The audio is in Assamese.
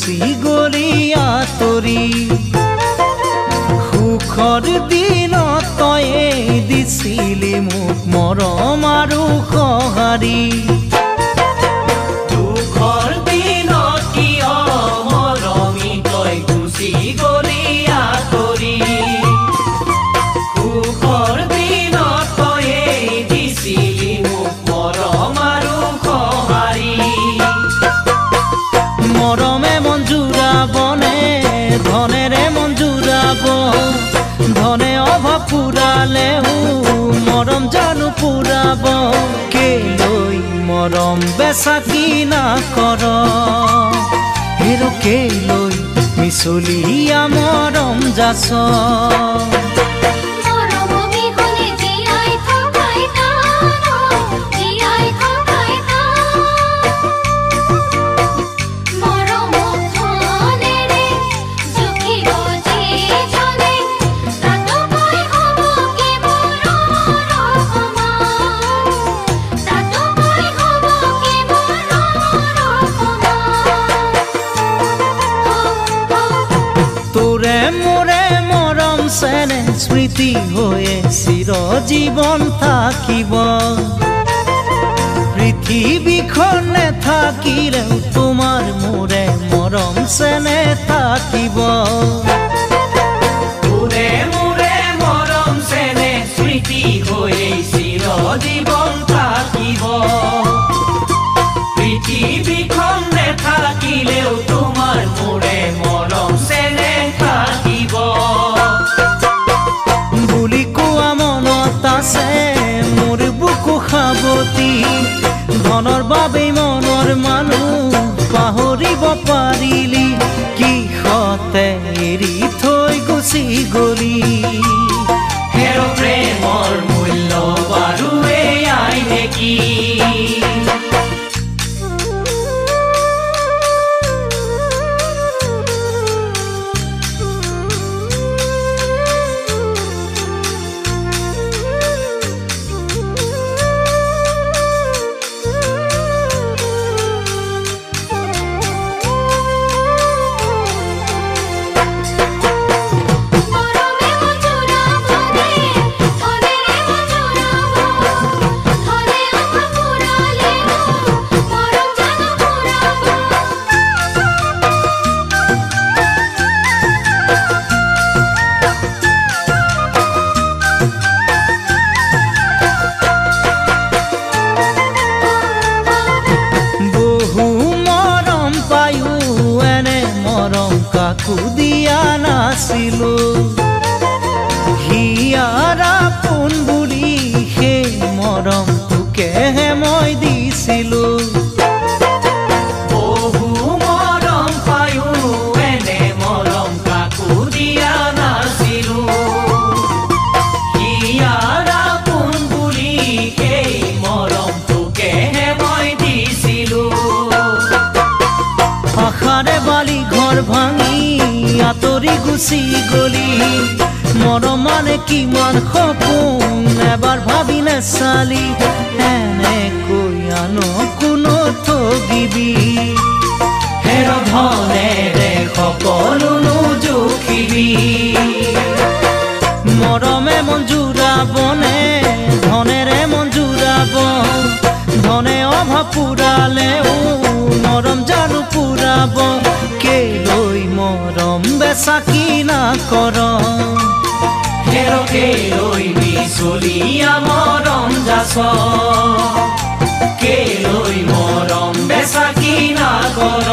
গুচি গলি আঁতৰি সুখৰ দিনত তয়ে দিছিলি মোক মৰম আৰু সঁহাৰি দুখৰ দিনত কিয় মৰমি তই গুচি গলি আঁতৰি সুখৰ দিনত তয়ে দিছিলি মোক মৰম আৰু সঁহাৰি মৰমে মন জুৰাবনে ধনেৰে মন জুৰাব ধনে অভাৱ পুৰালেও মৰম জানো পুৰাব কেলৈ মৰম বেচা কিনা কৰ হেৰ কেলৈ মিছলীয়া মৰম যাচ সেনে স্মৃতি হয়ে চিরজীবন থাকিব পৃথিবীখনে থাকিলেও তোমার মোরে মরম সেনে থাকিব তোরে মোরে মরম সেনে স্মৃতি হয়ে চিরজীবন থাকিব পৃথিবীখনে থাকিলেও তোমার মোরে মরম সেনে থাকিব মোৰ বুকু খাবতি ধনৰ বাবে মনৰ মানুহ পাহৰিব পাৰিলি কিহতে এৰি থৈ গুচি গলি হেৰ প্ৰেমৰ মূল্য বাৰু এয়াই নেকি কাকো দিয়া নাছিলো হিয়াৰা পোন বুলি সেই মৰম তোকেহে মই দিছিলো বহু মৰম পায়ো এনে মৰম কাকো দিয়া নাছিলো হিয়াৰা পোন বুলি সেই মৰম তোকেহে মই দিছিলো আশাৰে বালি ঘৰ ভাঙি আঁতৰি গুচি গলি মৰম মানে কিমান সপোন এবাৰ ভাবি নেচালি এনেকৈ আনো কোনো ঠগিবি হেৰ ধনেৰে সকলো জুখিবি মৰমে মন জুৰাবনে ধনেৰে মন জুৰাব ধনে অভাৱ পুৰালেও মৰম জানো পুৰাব কেলৈ মৰম বেচা কিনা কৰ হেৰ কেলৈ মিছলীয়া মৰম যাচ কেলৈ মৰম বেচা কিনা কৰ